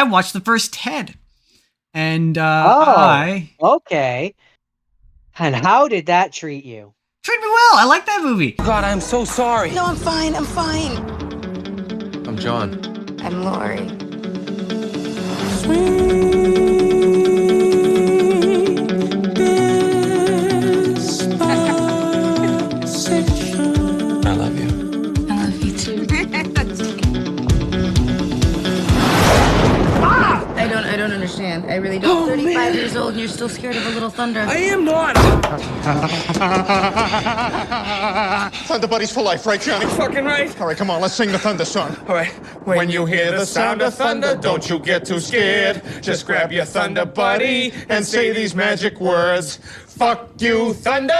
I watched the first Ted, and okay. And how did that treat you? Treated me well. I like that movie. God, I'm so sorry. No, I'm fine. I'm fine. I'm John. I'm Lori. I love you. I love you too. I don't understand. I really don't. 35 years old and you're still scared of a little thunder. I am not. Thunder Buddies for life, right, Johnny? Fucking right. All right, come on, let's sing the thunder song. All right. When you hear the sound of thunder, don't you get too scared. Just grab your thunder buddy and say these magic words. Fuck you, thunder,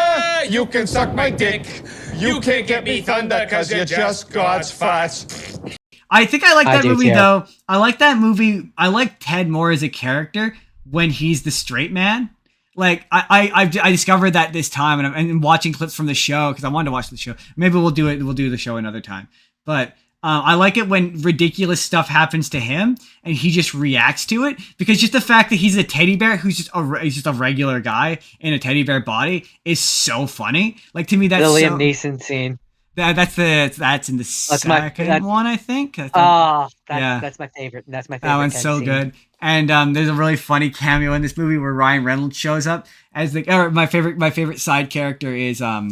you can suck my dick. You can't get me thunder, cause you're just God's farts. I think I like that movie, too. though. I like that movie. I like Ted more as a character when he's the straight man. Like, I discovered that this time, and I'm watching clips from the show, because I wanted to watch the show. Maybe we'll do it. We'll do the show another time. But I like it when ridiculous stuff happens to him, and he just reacts to it. Because just the fact that he's a teddy bear who's just a regular guy in a teddy bear body is so funny. Like, to me, that's The Liam Neeson scene. That's in the second one, I think. That's my favorite. That's my favorite. That one's so scene. good. And there's a really funny cameo in this movie where Ryan Reynolds shows up as my favorite side character is I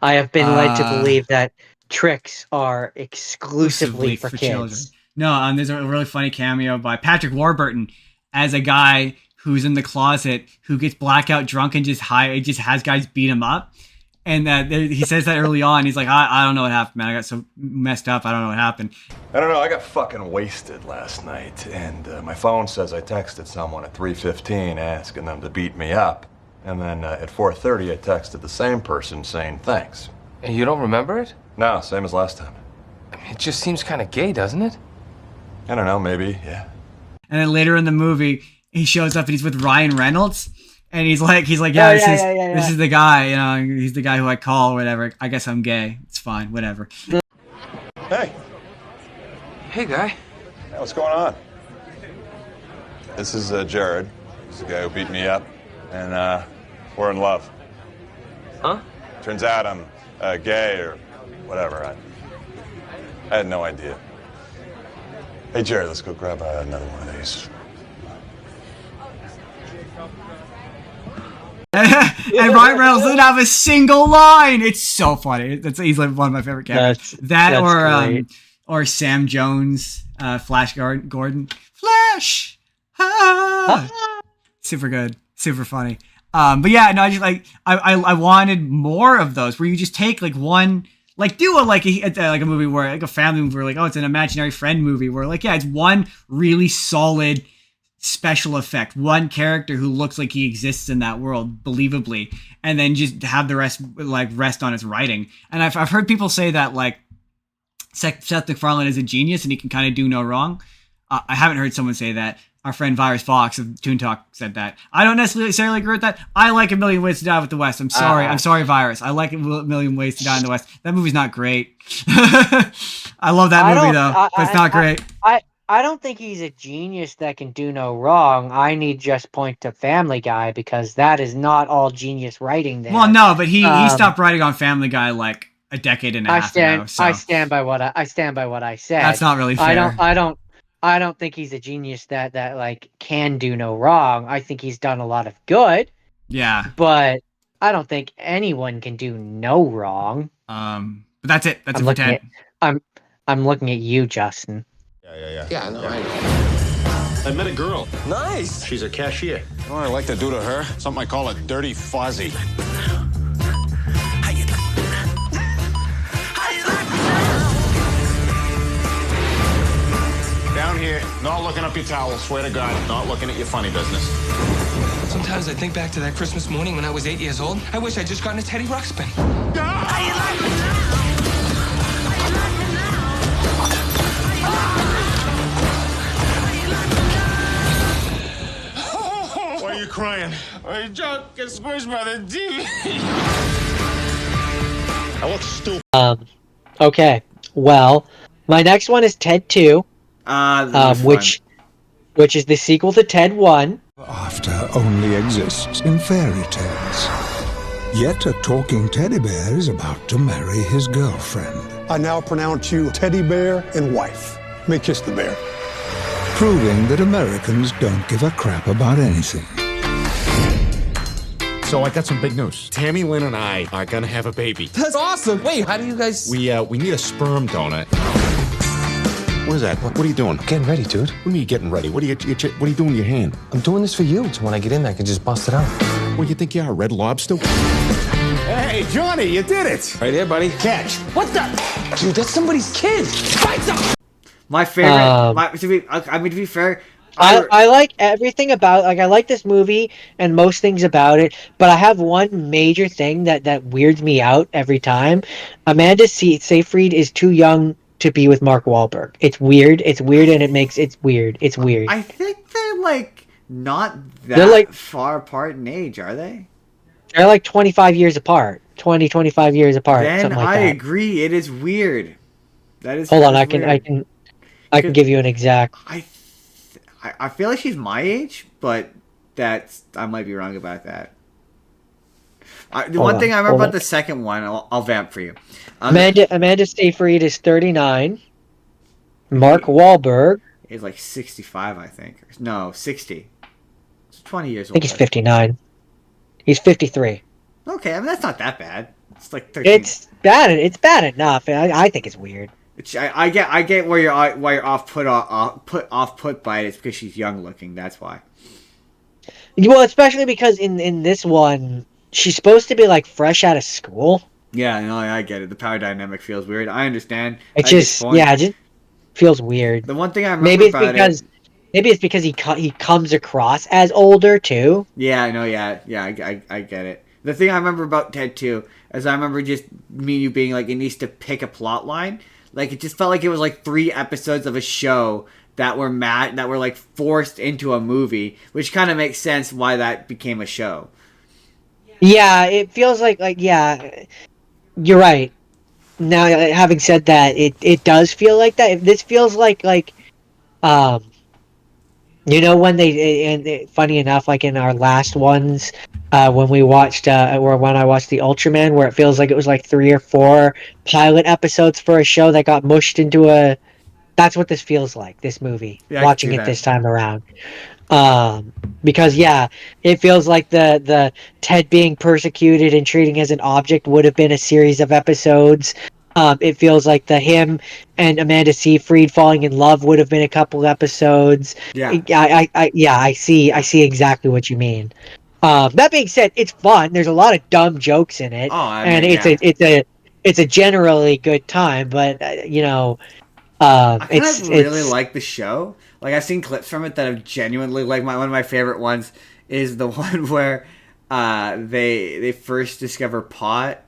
have been led to believe that tricks are exclusively for kids. children. No, there's a really funny cameo by Patrick Warburton as a guy who's in the closet who gets blackout drunk and just has guys beat him up. And he says that early on. He's like, I don't know what happened, man. I got so messed up. I don't know what happened. I don't know. I got fucking wasted last night, and my phone says I texted someone at 3:15 asking them to beat me up, and then at 4:30 I texted the same person saying thanks. And you don't remember it? No, same as last time. I mean, it just seems kind of gay, doesn't it? I don't know. Maybe, yeah. And then later in the movie, he shows up and he's with Ryan Reynolds. And he's like, this is the guy, you know, he's the guy who I call or whatever. I guess I'm gay. It's fine, whatever. Hey. Hey, guy. Hey, what's going on? This is Jared. He's the guy who beat me up. And we're in love. Huh? Turns out I'm gay or whatever. I had no idea. Hey, Jared, let's go grab another one of these. And Ryan Reynolds doesn't have a single line. It's so funny. He's like one of my favorite characters. That's or Sam Jones, Flash Gordon. Flash! Ah! Super good. Super funny. But yeah, no, I just like I wanted more of those where you just take like one, like do like a movie where like a family movie where like, oh, it's an imaginary friend movie where like, yeah, it's one really solid special effect, one character who looks like he exists in that world believably, and then just have the rest on his writing. And I've heard people say that like Seth MacFarlane is a genius and he can kind of do no wrong. I haven't heard someone say that. Our friend Virus Fox of Toon Talk said that. I don't necessarily agree with that. I like A Million Ways to Die with the West. I'm sorry, Virus. I like A Million Ways to Die in the West. That movie's not great. I love that movie though, but it's not great. I don't think he's a genius that can do no wrong. I need just point to Family Guy because that is not all genius writing there. Well, no, but he stopped writing on Family Guy like a decade and a half ago. So. I stand by what I said. That's not really fair. I don't think he's a genius that like can do no wrong. I think he's done a lot of good. Yeah. But I don't think anyone can do no wrong. But that's it. That's it for 10. I'm looking at you, Justin. Yeah, I know. I met a girl. Nice. She's a cashier. You know what I like to do to her? Something I call a dirty fuzzy. Down here, not looking up your towel, swear to God, not looking at your funny business. Sometimes I think back to that Christmas morning when I was 8 years old. I wish I'd just gotten a Teddy Ruxpin. Why are you crying? I just get squished by the TV. I look stupid. Okay. Well, my next one is Ted 2. which is the sequel to Ted 1. Laughter only exists in fairy tales. Yet a talking teddy bear is about to marry his girlfriend. I now pronounce you teddy bear and wife. May kiss the bear. Proving that Americans don't give a crap about anything. So I got some big news. Tammy Lynn and I are gonna have a baby. That's awesome. Wait, how do you guys... We need a sperm donor. What is that? What are you doing? Getting ready, dude. What are you getting ready? What are you doing with your hand? I'm doing this for you. So when I get in there, I can just bust it out. What, you think you are, a red lobster? Hey, Johnny, you did it! Right here, buddy. Catch. What the? Dude, that's somebody's kid. Fight up! My favorite. To be fair, I like everything about, like, I like this movie and most things about it, but I have one major thing that weirds me out every time. Amanda Seyfried is too young to be with Mark Wahlberg. It's weird, and it's weird. I think they're, like, not that far apart in age, are they? They're, like, 25 years apart. 25 years apart, then something like I that. agree, it is weird. That is Hold on, weird. I can give you an exact... I feel like she's my age, but I might be wrong about that. The one thing I remember about the second one, I'll vamp for you. Amanda Seyfried is 39. Mark Wahlberg is like 65, I think. No, 60. It's 20 years old. I think he's 59. He's 53. Okay, I mean that's not that bad. It's like 13. It's bad enough. I think it's weird. I get why you're off put by it. It's because she's young looking. That's why. Well, especially because in this one, she's supposed to be like fresh out of school. Yeah, no, I get it. The power dynamic feels weird. I understand. It just feels weird. The one thing I remember maybe it's because he comes across as older too. Yeah, I know. Yeah, I get it. The thing I remember about Ted 2 is I remember just me and you being like, it needs to pick a plot line. Like, it just felt like it was like 3 episodes of a show that were like forced into a movie, which kind of makes sense why that became a show. Yeah, it feels like yeah, you're right. Now, having said that, it does feel like that. This feels like you know, when funny enough, like in our last ones, when we watched, or when I watched the Ultraman, where it feels like it was like 3 or 4 pilot episodes for a show that got mushed into a. That's what this feels like. This movie, watching it this time around, because it feels like the Ted being persecuted and treating as an object would have been a series of episodes. It feels like him and Amanda Seyfried falling in love would have been a couple episodes. Yeah, I see exactly what you mean. That being said, it's fun. There's a lot of dumb jokes in it, it's a generally good time. But you know, I really like the show. Like, I've seen clips from it that have genuinely like one of my favorite ones is the one where they first discover pot.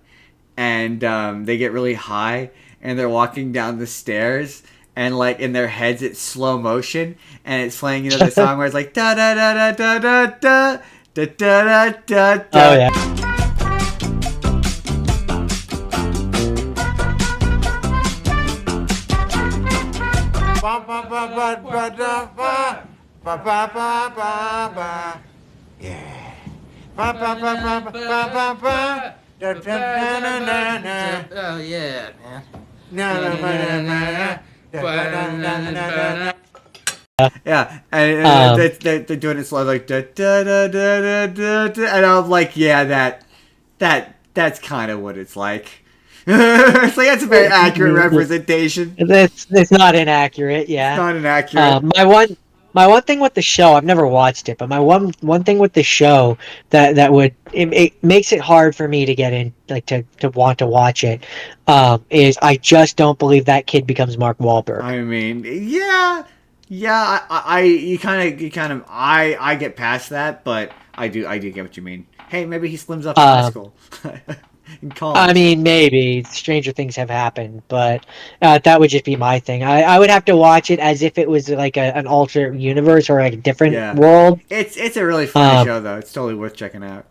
And they get really high, and they're walking down the stairs, and like in their heads it's slow motion, and it's playing, you know, the song where it's like da da da da da da da da da da da. Oh yeah. Yeah. Oh yeah, man. Yeah, and they're doing it slow, like da da da da da da, and I'm like, yeah, that's kind of what it's like. It's like that's a very accurate representation. It's not inaccurate. Yeah, it's not inaccurate. My one thing with the show, I've never watched it, but my one thing with the show that would it makes it hard for me to get in, like to want to watch it, is I just don't believe that kid becomes Mark Wahlberg. I mean, yeah, I get past that, but I do get what you mean. Hey, maybe he slims up in high school. In college. I mean, maybe stranger things have happened, but that would just be my thing. I would have to watch it as if it was like an alternate universe or like a different world. It's a really funny show though. It's totally worth checking out.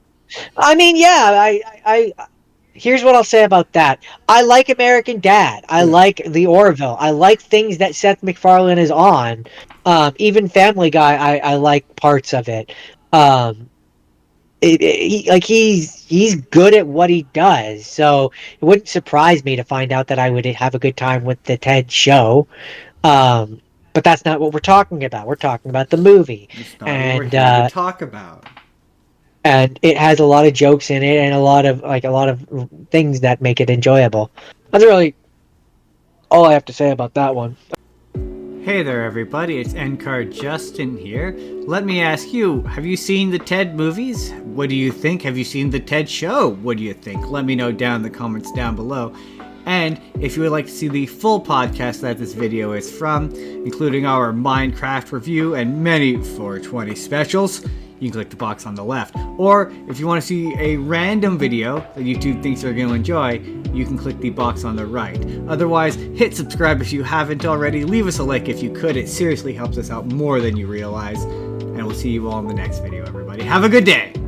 I mean, here's what I'll say about that. I like American Dad. I like The Orville. I like things that Seth MacFarlane is on. Even Family Guy, I like parts of it. He's good at what he does. So it wouldn't surprise me to find out that I would have a good time with the Ted show. But that's not what we're talking about. We're talking about the movie. It's not what we're here to talk about. And it has a lot of jokes in it and a lot of things that make it enjoyable. That's really all I have to say about that one. Hey there everybody, it's NCard Justin here. Let me ask you, have you seen the Ted movies? What do you think? Have you seen the Ted show? What do you think? Let me know down in the comments down below. And if you would like to see the full podcast that this video is from, including our Minecraft review and many 420 specials, you can click the box on the left. Or if you want to see a random video that YouTube thinks you're going to enjoy, you can click the box on the right. Otherwise, hit subscribe if you haven't already. Leave us a like if you could. It seriously helps us out more than you realize. And we'll see you all in the next video, everybody. Have a good day!